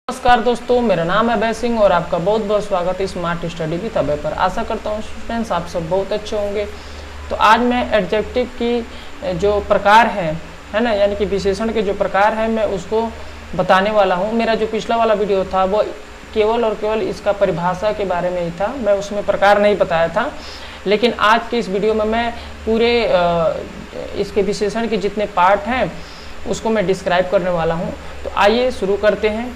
नमस्कार दोस्तों, मेरा नाम है अभय सिंह और आपका बहुत बहुत स्वागत है स्मार्ट स्टडी विद अभय पर। आशा करता हूँ स्टूडेंट्स आप सब बहुत अच्छे होंगे। तो आज मैं एडजेक्टिव की जो प्रकार है ना, यानी कि विशेषण के जो प्रकार है मैं उसको बताने वाला हूँ। मेरा जो पिछला वाला वीडियो था वो केवल और केवल इसका परिभाषा के बारे में ही था, मैं उसमें प्रकार नहीं बताया था। लेकिन आज के इस वीडियो में मैं पूरे इसके विशेषण के जितने पार्ट हैं उसको मैं डिस्क्राइब करने वाला हूँ। तो आइए शुरू करते हैं।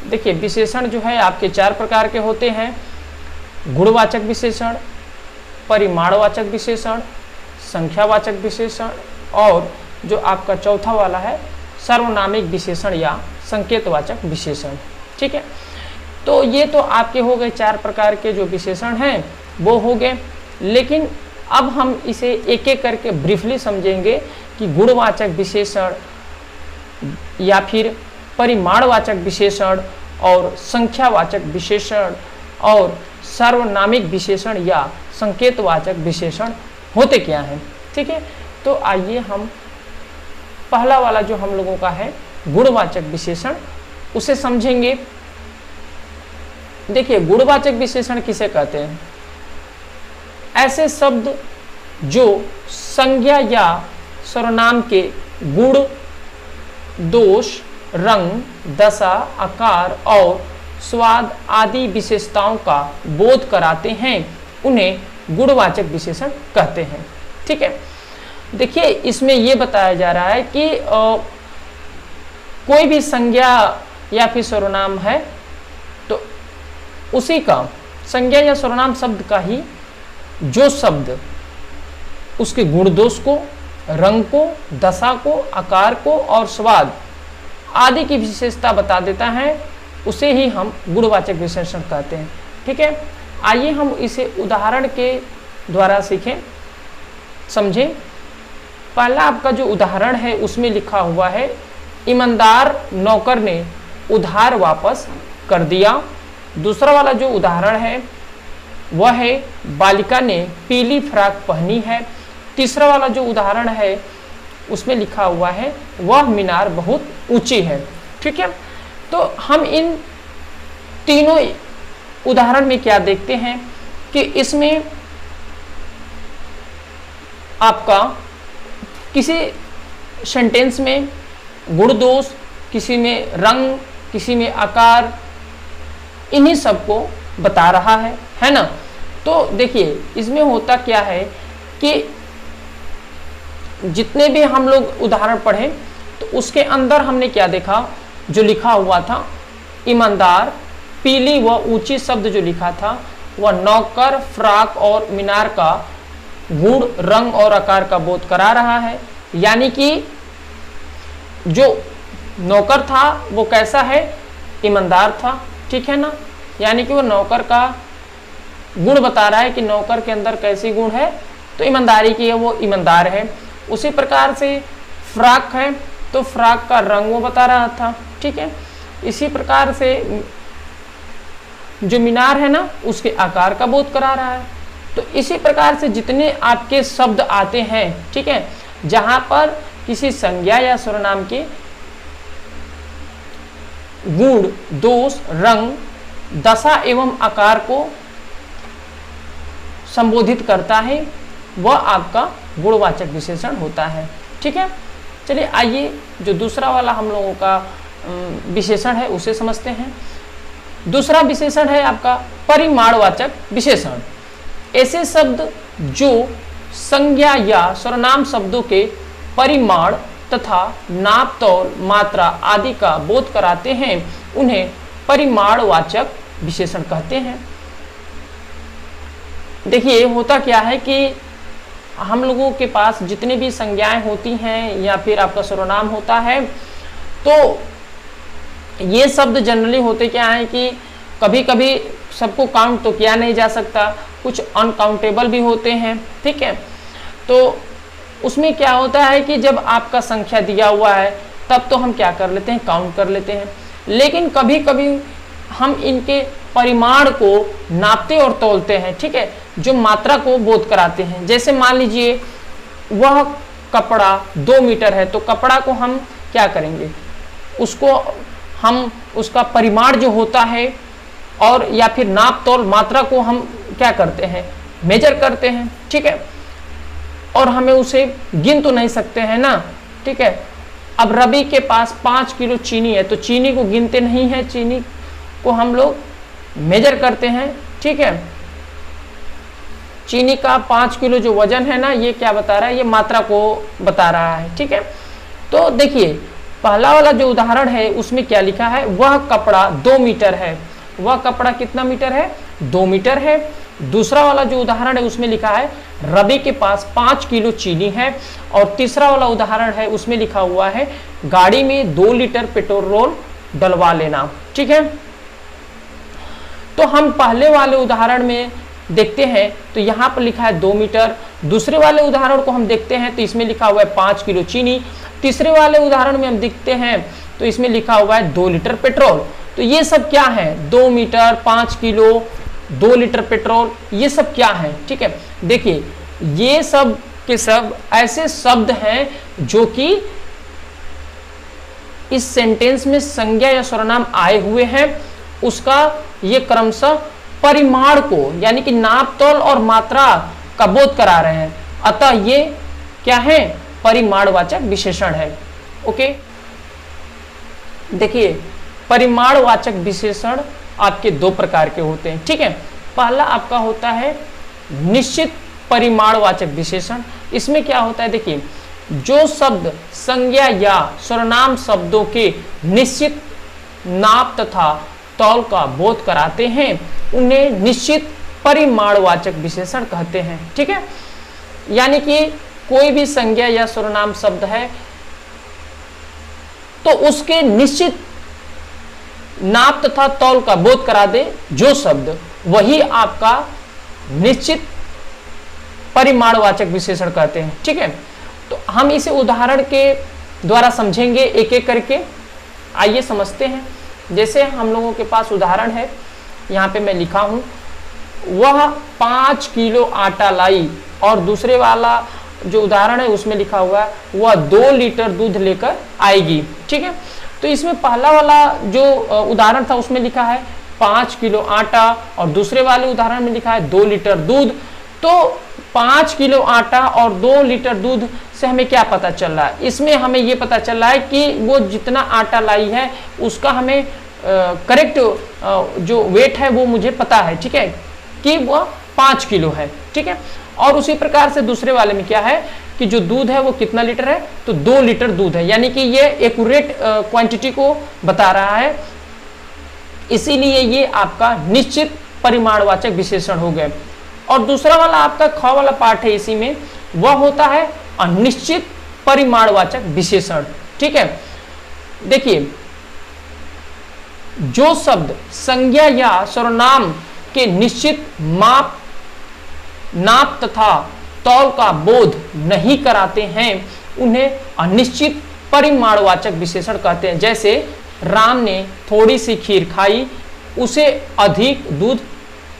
देखिए, विशेषण जो है आपके चार प्रकार के होते हैं: गुणवाचक विशेषण, परिमाणवाचक विशेषण, संख्यावाचक विशेषण और जो आपका चौथा वाला है सार्वनामिक विशेषण या संकेतवाचक विशेषण। ठीक है, तो ये तो आपके हो गए चार प्रकार के जो विशेषण हैं वो हो गए। लेकिन अब हम इसे एक एक करके ब्रीफली समझेंगे कि गुणवाचक विशेषण या फिर परिमाणवाचक विशेषण और संख्यावाचक विशेषण और सार्वनामिक विशेषण या संकेतवाचक विशेषण होते क्या हैं। ठीक है, तो आइए हम पहला वाला जो हम लोगों का है गुणवाचक विशेषण उसे समझेंगे। देखिए, गुणवाचक विशेषण किसे कहते हैं? ऐसे शब्द जो संज्ञा या सर्वनाम के गुण, दोष, रंग, दशा, आकार और स्वाद आदि विशेषताओं का बोध कराते हैं उन्हें गुणवाचक विशेषण कहते हैं। ठीक है, देखिए इसमें यह बताया जा रहा है कि कोई भी संज्ञा या फिर सर्वनाम है तो उसी का संज्ञा या सर्वनाम शब्द का ही जो शब्द उसके गुण दोष को, रंग को, दशा को, आकार को और स्वाद आदि की विशेषता बता देता है, उसे ही हम गुणवाचक विशेषण कहते हैं। ठीक है, आइए हम इसे उदाहरण के द्वारा सीखें, समझें। पहला आपका जो उदाहरण है उसमें लिखा हुआ है, ईमानदार नौकर ने उधार वापस कर दिया। दूसरा वाला जो उदाहरण है वह है, बालिका ने पीली फ्रॉक पहनी है। तीसरा वाला जो उदाहरण है उसमें लिखा हुआ है, वह मीनार बहुत ऊंची है। ठीक है, तो हम इन तीनों उदाहरण में क्या देखते हैं कि इसमें आपका किसी सेंटेंस में गुण दोष, किसी में रंग, किसी में आकार, इन्हीं सबको बता रहा है ना। तो देखिए इसमें होता क्या है कि जितने भी हम लोग उदाहरण पढ़े तो उसके अंदर हमने क्या देखा, जो लिखा हुआ था ईमानदार, पीली व ऊंची शब्द जो लिखा था वह नौकर, फ्रॉक और मीनार का गुण, रंग और आकार का बोध करा रहा है। यानी कि जो नौकर था वो कैसा है, ईमानदार था। ठीक है ना, यानी कि वो नौकर का गुण बता रहा है कि नौकर के अंदर कैसी गुण है, तो ईमानदारी की है, वो ईमानदार है। उसी प्रकार से फ्रॉक है तो फ्रॉक का रंग वो बता रहा था। ठीक है, इसी प्रकार से जो मीनार है ना उसके आकार का बोध करा रहा है। तो इसी प्रकार से जितने आपके शब्द आते हैं, ठीक है, जहां पर किसी संज्ञा या सर्वनाम के गुण, दोष, रंग, दशा एवं आकार को संबोधित करता है, वह आपका गुणवाचक विशेषण होता है। ठीक है, चलिए आइए जो दूसरा वाला हम लोगों का विशेषण है उसे समझते हैं। दूसरा विशेषण है आपका परिमाणवाचक विशेषण। ऐसे शब्द जो संज्ञा या सर्वनाम शब्दों के परिमाण तथा नाप, तौल, मात्रा आदि का बोध कराते हैं उन्हें परिमाणवाचक विशेषण कहते हैं। देखिए होता क्या है कि हम लोगों के पास जितने भी संज्ञाएं होती हैं या फिर आपका सर्वनाम होता है, तो ये शब्द जनरली होते क्या है कि कभी कभी सबको काउंट तो किया नहीं जा सकता, कुछ अनकाउंटेबल भी होते हैं। ठीक है, तो उसमें क्या होता है कि जब आपका संख्या दिया हुआ है तब तो हम क्या कर लेते हैं, काउंट कर लेते हैं। लेकिन कभी कभी हम इनके परिमाण को नापते और तौलते हैं। ठीक है, जो मात्रा को बोध कराते हैं। जैसे मान लीजिए वह कपड़ा 2 मीटर है तो कपड़ा को हम क्या करेंगे, उसको हम उसका परिमाण जो होता है और या फिर नाप तौल मात्रा को हम क्या करते हैं, मेजर करते हैं, ठीक है, और हमें उसे गिन तो नहीं सकते हैं ना, ठीक है। अब रवि के पास 5 किलो चीनी है, तो चीनी को गिनते नहीं है, चीनी को हम लोग मेजर करते हैं, ठीक है। चीनी का 5 किलो जो वजन है ना, ये क्या बता रहा है, ये मात्रा को बता रहा है, ठीक है। तो देखिए पहला वाला जो उदाहरण है उसमें क्या लिखा है, वह कपड़ा 2 मीटर है, वह कपड़ा कितना मीटर है, 2 मीटर है। दूसरा वाला जो उदाहरण है उसमें लिखा है रवि के पास 5 किलो चीनी है, और तीसरा वाला उदाहरण है उसमें लिखा हुआ है गाड़ी में 2 लीटर पेट्रोल डलवा लेना, ठीक है। तो हम पहले वाले उदाहरण में देखते हैं तो यहाँ पर लिखा है 2 मीटर, दूसरे वाले उदाहरण को हम देखते हैं तो इसमें लिखा हुआ है 5 किलो चीनी, तीसरे वाले उदाहरण में हम देखते हैं तो इसमें लिखा हुआ है 2 लीटर पेट्रोल। तो ये सब क्या है, 2 मीटर, 5 किलो, 2 लीटर पेट्रोल, ये सब क्या है, ठीक है। देखिए ये सब के सब ऐसे शब्द हैं जो कि इस सेंटेंस में संज्ञा या सर्वनाम आए हुए हैं, उसका ये क्रमशः परिमाण को यानी कि नाप तौल और मात्रा का बोध करा रहे हैं, अतः ये क्या है, परिमाणवाचक विशेषण है। ओके, देखिए परिमाणवाचक विशेषण आपके 2 प्रकार के होते हैं, ठीक है। पहला आपका होता है निश्चित परिमाणवाचक विशेषण। इसमें क्या होता है, देखिए जो शब्द संज्ञा या सर्वनाम शब्दों के निश्चित नाप तथा तौल का बोध कराते हैं उन्हें निश्चित परिमाणवाचक विशेषण कहते हैं, ठीक है। यानी कि कोई भी संज्ञा या सर्वनाम शब्द है तो उसके निश्चित नाप तथा तौल का बोध करा दे जो शब्द, वही आपका निश्चित परिमाणवाचक विशेषण कहते हैं, ठीक है। तो हम इसे उदाहरण के द्वारा समझेंगे एक एक करके। आइए समझते हैं। जैसे हम लोगों के पास उदाहरण है, यहाँ पे मैं लिखा हूं वह 5 किलो आटा लाई, और दूसरे वाला जो उदाहरण है उसमें लिखा हुआ है वह 2 लीटर दूध लेकर आएगी, ठीक है। तो इसमें पहला वाला जो उदाहरण था उसमें लिखा है 5 किलो आटा, और दूसरे वाले उदाहरण में लिखा है 2 लीटर दूध। तो 5 किलो आटा और 2 लीटर दूध से हमें क्या पता चल रहा है, इसमें हमें ये पता चल रहा है कि वो जितना आटा लाई है उसका हमें करेक्ट जो वेट है वो मुझे पता है, ठीक है, कि वह 5 किलो है, ठीक है। और उसी प्रकार से दूसरे वाले में क्या है कि जो दूध है वो कितना लीटर है, तो 2 लीटर दूध है, यानी कि ये एक्यूरेट क्वांटिटी को बता रहा है, इसीलिए ये आपका निश्चित परिमाणवाचक विशेषण हो गए। और दूसरा वाला आपका ख वाला पार्ट है, इसी में वह होता है अनिश्चित परिमाणवाचक विशेषण, ठीक है। देखिए जो शब्द संज्ञा या सर्वनाम के निश्चित नाप तथा तौल का बोध नहीं कराते हैं उन्हें अनिश्चित परिमाणवाचक विशेषण कहते हैं। जैसे राम ने थोड़ी सी खीर खाई, उसे अधिक दूध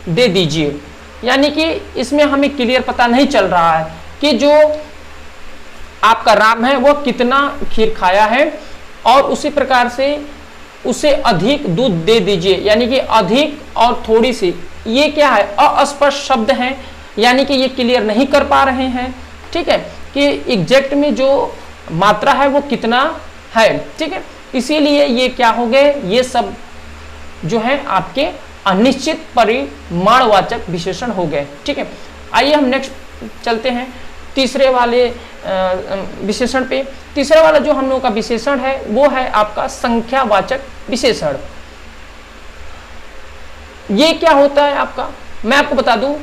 दे दीजिए, यानी कि इसमें हमें क्लियर पता नहीं चल रहा है कि जो आपका राम है वह कितना खीर खाया है, और उसी प्रकार से उसे अधिक दूध दे दीजिए, यानी कि अधिक और थोड़ी सी, ये क्या है, अस्पष्ट शब्द हैं, यानी कि ये क्लियर नहीं कर पा रहे हैं, ठीक है, कि एग्जैक्ट में जो मात्रा है वो कितना है, ठीक है। इसीलिए ये क्या हो गए, ये सब जो है आपके अनिश्चित परिमाणवाचक विशेषण हो गए, ठीक है। आइए हम नेक्स्ट चलते हैं तीसरे वाले विशेषण पे। तीसरा वाला जो हम लोगों का विशेषण है वो है आपका संख्यावाचक विशेषण। ये क्या होता है आपका, मैं आपको बता दूं,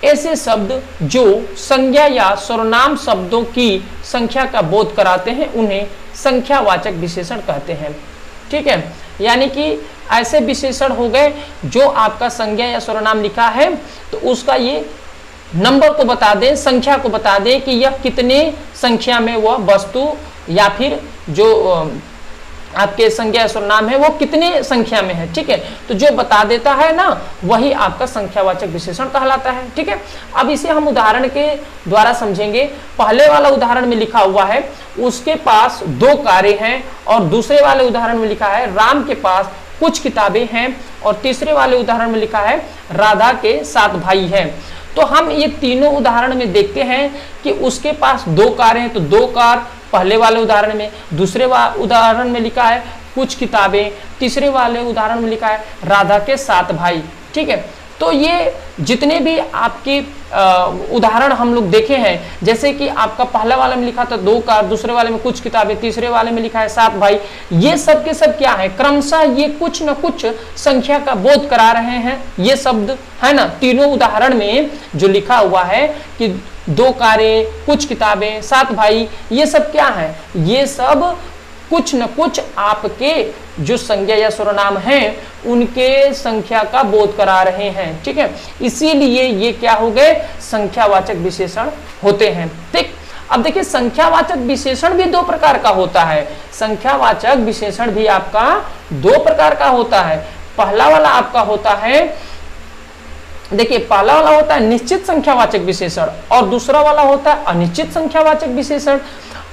ऐसे शब्द जो संज्ञा या सर्वनाम शब्दों की संख्या का बोध कराते हैं उन्हें संख्यावाचक विशेषण कहते हैं, ठीक है। यानी कि ऐसे विशेषण हो गए जो आपका संज्ञा या सर्वनाम लिखा है तो उसका ये नंबर को बता दें, संख्या को बता दें कि यह कितने संख्या में वह वस्तु या फिर जो आपके संज्ञा सर्वनाम है वो कितने संख्या में है, ठीक है। तो जो बता देता है ना वही आपका संख्यावाचक विशेषण कहलाता है, ठीक है। अब इसे हम उदाहरण के द्वारा समझेंगे। पहले वाला उदाहरण में लिखा हुआ है उसके पास 2 कारें हैं, और दूसरे वाले उदाहरण में लिखा है राम के पास कुछ किताबें हैं, और तीसरे वाले उदाहरण में लिखा है राधा के 7 भाई हैं। तो हम ये तीनों उदाहरण में देखते हैं कि उसके पास 2 कारें हैं, तो 2 कार पहले वाले उदाहरण में, दूसरे उदाहरण में लिखा है कुछ किताबें, तीसरे वाले उदाहरण में लिखा है राधा के 7 भाई, ठीक है। तो ये जितने भी आपके उदाहरण हम लोग देखे हैं, जैसे कि आपका पहला वाले में लिखा था 2 कार, दूसरे वाले में कुछ किताबें, तीसरे वाले में लिखा है 7 भाई, ये सब के सब क्या है, क्रमशः ये कुछ न कुछ संख्या का बोध करा रहे हैं। ये शब्द है ना, तीनों उदाहरण में जो लिखा हुआ है कि 2 कारें, कुछ किताबें, 7 भाई, ये सब क्या है, ये सब कुछ न कुछ आपके जो संज्ञा या सर्वनाम हैं उनके संख्या का बोध करा रहे हैं, ठीक है। इसीलिए ये क्या हो गए, संख्यावाचक विशेषण होते हैं, ठीक। अब देखिए संख्यावाचक विशेषण भी 2 प्रकार का होता है। संख्यावाचक विशेषण भी आपका 2 प्रकार का होता है। पहला वाला आपका होता है, देखिए पहला वाला होता है निश्चित संख्यावाचक विशेषण, और दूसरा वाला होता है अनिश्चित संख्यावाचक विशेषण।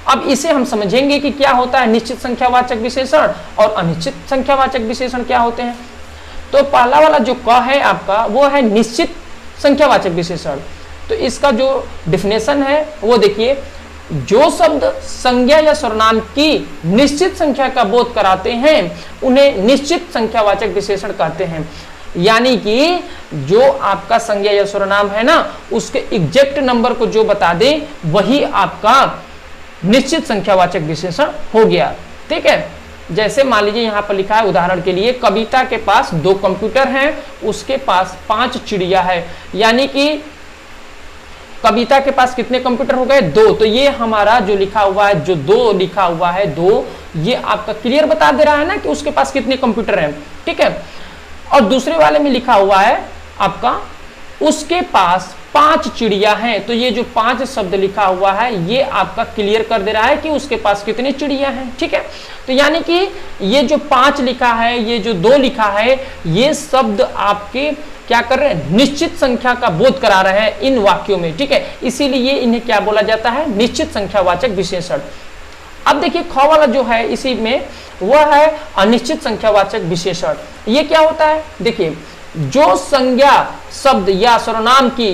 अब इसे हम समझेंगे कि क्या होता है निश्चित संख्यावाचक विशेषण और अनिश्चित संख्यावाचक विशेषण क्या होते हैं। तो पहला वाला जो क है आपका वो है निश्चित संख्यावाचक विशेषण। तो इसका जो डिफिनेशन है वो देखिए, जो शब्द संज्ञा या सर्वनाम की निश्चित संख्या का बोध कराते हैं उन्हें निश्चित संख्यावाचक विशेषण कहते हैं। यानी कि जो आपका संज्ञा या सर्वनाम है ना उसके एग्जैक्ट नंबर को जो बता दे वही आपका निश्चित संख्यावाचक विशेषण हो गया, ठीक है। जैसे मान लीजिए यहाँ पर लिखा है उदाहरण के लिए, कविता के पास 2 कंप्यूटर हैं, उसके पास 5 चिड़िया है। यानी कि कविता के पास कितने कंप्यूटर हो गए, 2। तो ये हमारा जो लिखा हुआ है, जो 2 लिखा हुआ है 2, ये आपका क्लियर बता दे रहा है ना कि उसके पास कितने कंप्यूटर हैं, ठीक है। और दूसरे वाले में लिखा हुआ है आपका उसके पास 5 चिड़िया हैं। तो ये जो 5 शब्द लिखा हुआ है ये आपका क्लियर कर दे रहा है कि उसके पास कितनी चिड़िया हैं, ठीक है। तो यानी कि ये जो 5 लिखा है, ये जो 2 लिखा है, ये शब्द आपके क्या कर रहे हैं, निश्चित संख्या का बोध करा रहे हैं इन वाक्यों में, ठीक है। इसीलिए इन्हें क्या बोला जाता है, निश्चित संख्यावाचक विशेषण। अब देखिए ख वाला जो है इसी में वह है अनिश्चित संख्यावाचक विशेषण। ये क्या होता है, देखिए जो संज्ञा शब्द या सर्वनाम की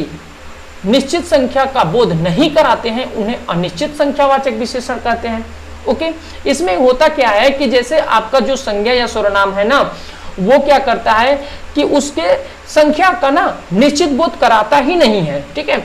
निश्चित संख्या का बोध नहीं कराते हैं उन्हें अनिश्चित संख्यावाचक विशेषण कहते हैं, ओके। इसमें होता क्या है कि जैसे आपका जो संज्ञा या सर्वनाम है ना वो क्या करता है कि उसके संख्या का ना निश्चित बोध कराता ही नहीं है, ठीक है।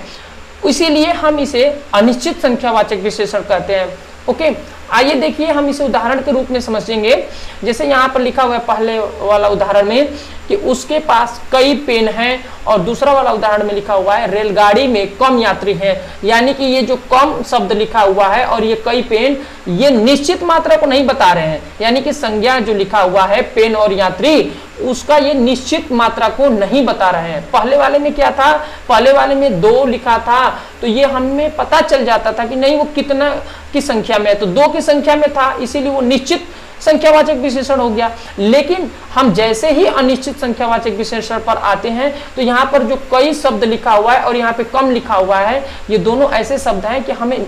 इसीलिए हम इसे अनिश्चित संख्यावाचक विशेषण कहते हैं, ओके। आइए देखिए हम इसे उदाहरण के रूप में समझेंगे। जैसे यहाँ पर लिखा हुआ है पहले वाला उदाहरण में कि उसके पास कई पेन हैं, और दूसरा वाला उदाहरण में लिखा हुआ है रेलगाड़ी में कम यात्री हैं। यानी कि ये जो कम शब्द लिखा हुआ है और ये कई पेन, ये निश्चित मात्रा को नहीं बता रहे हैं। यानी कि संज्ञा जो लिखा हुआ है पेन और यात्री, उसका ये निश्चित मात्रा को नहीं बता रहे हैं। पहले वाले में क्या था, पहले वाले में 2 लिखा था, तो ये हमें पता चल जाता था कि नहीं वो कितना की संख्या में है, तो 2 की संख्या में था, इसीलिए वो निश्चित संख्यावाचक विशेषण हो गया। लेकिन हम जैसे ही अनिश्चित संख्यावाचक विशेषण पर आते हैं तो यहाँ पर जो कई शब्द लिखा हुआ है और यहाँ पे कम लिखा हुआ है, ये दोनों ऐसे शब्द हैं कि हमें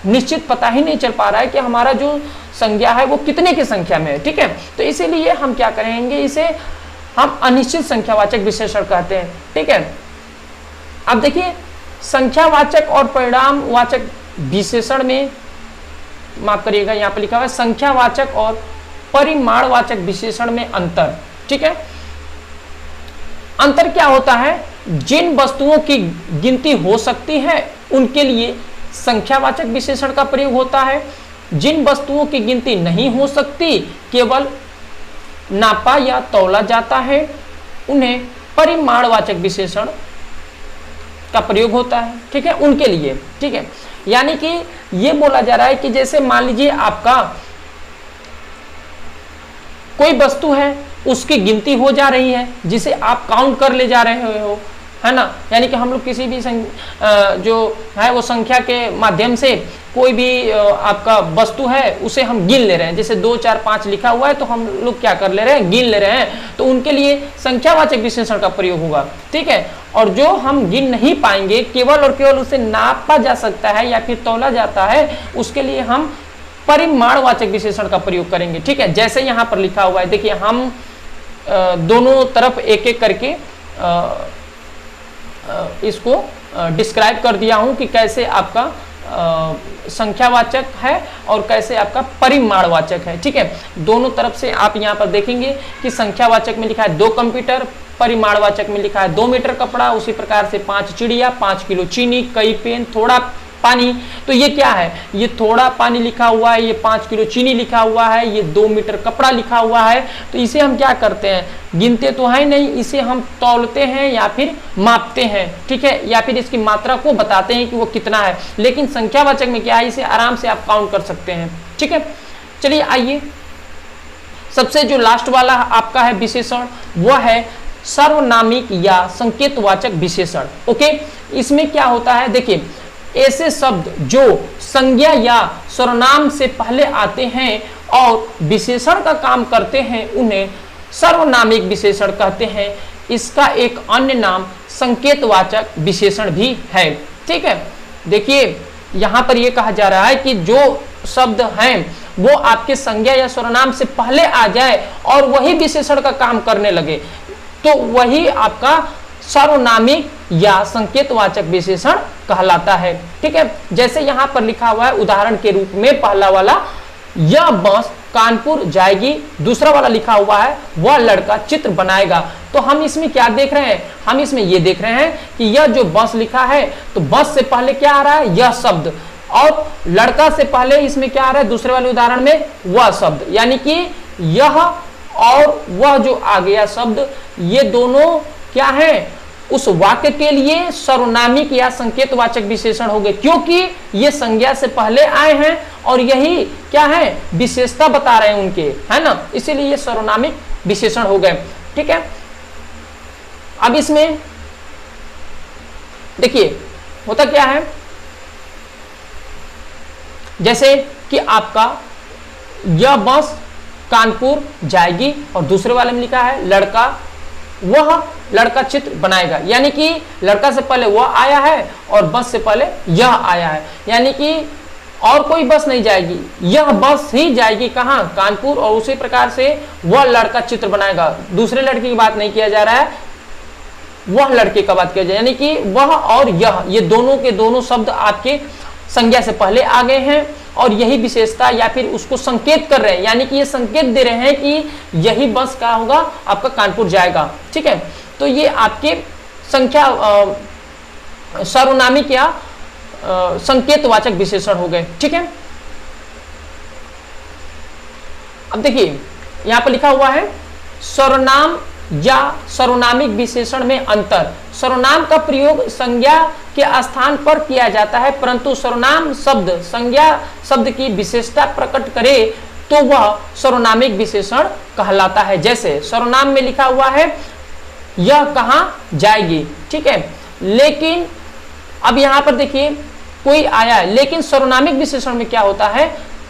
निश्चित पता ही नहीं चल पा रहा है कि हमारा जो संज्ञा है वो कितने की संख्या में है, ठीक है। तो इसीलिए हम क्या करेंगे, इसे हम अनिश्चित संख्यावाचक विशेषण कहते हैं, ठीक है। अब देखिए संख्यावाचक और परिणामवाचक विशेषण में, माफ करिएगा यहाँ पर लिखा हुआ है संख्यावाचक और परिमाणवाचक विशेषण में अंतर, ठीक है। अंतर क्या होता है, जिन वस्तुओं की गिनती हो सकती है उनके लिए संख्यावाचक विशेषण का प्रयोग होता है। जिन वस्तुओं की गिनती नहीं हो सकती, केवल नापा या तौला जाता है, उन्हें परिमाणवाचक विशेषण का प्रयोग होता है, ठीक है, उनके लिए, ठीक है। यानी कि ये बोला जा रहा है कि जैसे मान लीजिए आपका कोई वस्तु है, उसकी गिनती हो जा रही है, जिसे आप काउंट कर ले जा रहे हो, है ना, यानी कि हम लोग किसी भी जो है वो संख्या के माध्यम से कोई भी आपका वस्तु है उसे हम गिन ले रहे हैं, जैसे 2 4 5 लिखा हुआ है तो हम लोग क्या कर ले रहे हैं, गिन ले रहे हैं, तो उनके लिए संख्यावाचक विशेषण का प्रयोग होगा। ठीक है, और जो हम गिन नहीं पाएंगे, केवल और केवल उसे नापा जा सकता है या फिर तौला जाता है, उसके लिए हम परिमाणवाचक विशेषण का प्रयोग करेंगे। ठीक है, जैसे यहाँ पर लिखा हुआ है, देखिए हम दोनों तरफ एक एक करके इसको डिस्क्राइब कर दिया हूं कि कैसे आपका संख्यावाचक है और कैसे आपका परिमाणवाचक है। ठीक है, दोनों तरफ से आप यहाँ पर देखेंगे कि संख्यावाचक में लिखा है 2 कंप्यूटर, परिमाणवाचक में लिखा है 2 मीटर कपड़ा, उसी प्रकार से 5 चिड़िया, 5 किलो चीनी, कई पेन, थोड़ा पानी। तो ये क्या है, ये थोड़ा पानी लिखा हुआ है, ये 5 किलो चीनी लिखा हुआ है, ये 2 मीटर कपड़ा लिखा हुआ है। तो इसे हम क्या करते हैं, गिनते तो है नहीं, इसे हम तौलते हैं या फिर मापते हैं। ठीक है, या फिर इसकी मात्रा को बताते हैं कि वो कितना है। लेकिन संख्यावाचक में क्या है, इसे आराम से आप काउंट कर सकते हैं। ठीक है, चलिए आइए, सबसे जो लास्ट वाला आपका है विशेषण, वह है सर्वनामिक या संकेतवाचक विशेषण। ओके, इसमें क्या होता है, देखिए ऐसे शब्द जो संज्ञा या सर्वनाम से पहले आते हैं और विशेषण का काम करते हैं, उन्हें सर्वनामिक विशेषण कहते हैं। इसका एक अन्य नाम संकेतवाचक विशेषण भी है। ठीक है, देखिए यहां पर यह कहा जा रहा है कि जो शब्द हैं वो आपके संज्ञा या सर्वनाम से पहले आ जाए और वही विशेषण का काम करने लगे, तो वही आपका सर्वनामिक या संकेतवाचक विशेषण कहलाता है। ठीक है, जैसे यहां पर लिखा हुआ है उदाहरण के रूप में, पहला वाला यह बस कानपुर जाएगी, दूसरा वाला लिखा हुआ है वह लड़का चित्र बनाएगा। तो हम इसमें क्या देख रहे हैं, हम इसमें यह देख रहे हैं कि यह जो बस लिखा है, तो बस से पहले क्या आ रहा है, यह शब्द, और लड़का से पहले इसमें क्या आ रहा है, दूसरे वाले उदाहरण में वह शब्द, यानी कि यह और वह जो आ गया शब्द, ये दोनों क्या है, उस वाक्य के लिए सर्वनामिक या संकेतवाचक विशेषण हो गए, क्योंकि ये संज्ञा से पहले आए हैं और यही क्या है, विशेषता बता रहे हैं उनके, है ना, इसीलिए ये सर्वनामिक विशेषण हो गए। ठीक है, अब इसमें देखिए होता क्या है, जैसे कि आपका यह बस कानपुर जाएगी और दूसरे वाले में लिखा है वह लड़का चित्र बनाएगा, यानी कि लड़का से पहले वह आया है और बस से पहले यह आया है, यानी कि और कोई बस नहीं जाएगी, यह बस ही जाएगी कहां, कानपुर, और उसी प्रकार से वह लड़का चित्र बनाएगा। दूसरे लड़के की बात नहीं किया जा रहा है, वह लड़के का बात किया जाए, यानी कि वह और यह, ये दोनों के दोनों शब्द आपके संज्ञा से पहले आ गए हैं और यही विशेषता या फिर उसको संकेत कर रहे हैं, यानी कि ये संकेत दे रहे हैं कि यही बस का होगा, आपका कानपुर जाएगा। ठीक है, तो ये आपके संख्या सर्वनामिक या संकेतवाचक विशेषण हो गए। ठीक है, अब देखिए यहां पर लिखा हुआ है सर्वनाम या सर्वनामिक विशेषण में अंतर। सर्वनाम का प्रयोग संज्ञा के स्थान पर किया जाता है, परंतु सर्वनाम शब्द संज्ञा शब्द की विशेषता प्रकट करे तो वह सर्वनामिक विशेषण कहलाता है। जैसे सर्वनाम में लिखा हुआ है यह कहां जाएगी, ठीक है, लेकिन अब यहां पर देखिए कोई आया है, लेकिन सर्वनामिक विशेषण में क्या होता है,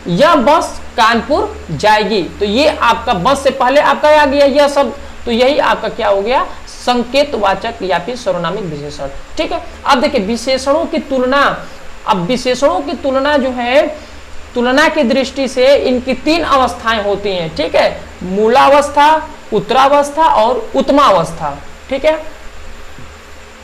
यह बस कानपुर जाएगी, तो ये आपका बस से पहले आपका आ गया यह शब्द, तो यही आपका क्या हो गया, संकेतवाचक या फिर सर्वनामिक विशेषण। ठीक है, अब देखिए विशेषणों की तुलना, अब विशेषणों की तुलना जो है, तुलना की दृष्टि से इनकी 3 अवस्थाएं होती हैं। ठीक है, मूलावस्था, उत्तरावस्था और उत्तमावस्था। ठीक है,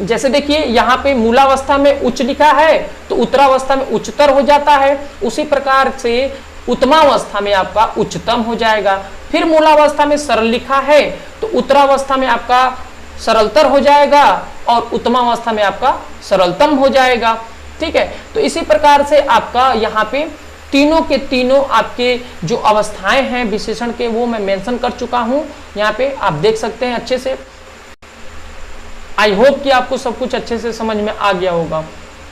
जैसे देखिए यहाँ पे मूलावस्था में उच्च लिखा है तो उत्तरावस्था में उच्चतर हो जाता है, उसी प्रकार से उत्तमावस्था में आपका उच्चतम हो जाएगा। फिर मूलावस्था में सरल लिखा है तो उत्तरावस्था में आपका सरलतर हो जाएगा और उत्तमावस्था में आपका सरलतम हो जाएगा। ठीक है, तो इसी प्रकार से आपका यहाँ पे तीनों के तीनों आपके जो अवस्थाएं हैं विशेषण के वो मैं मेंशन कर चुका हूं, यहाँ पे आप देख सकते हैं अच्छे से। आई होप कि आपको सब कुछ अच्छे से समझ में आ गया होगा।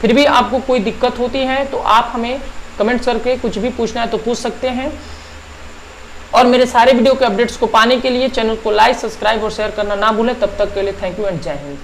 फिर भी आपको कोई दिक्कत होती है तो आप हमें कमेंट्स करके कुछ भी पूछना है तो पूछ सकते हैं, और मेरे सारे वीडियो के अपडेट्स को पाने के लिए चैनल को लाइक, सब्सक्राइब और शेयर करना ना भूलें। तब तक के लिए थैंक यू एंड जय हिंद।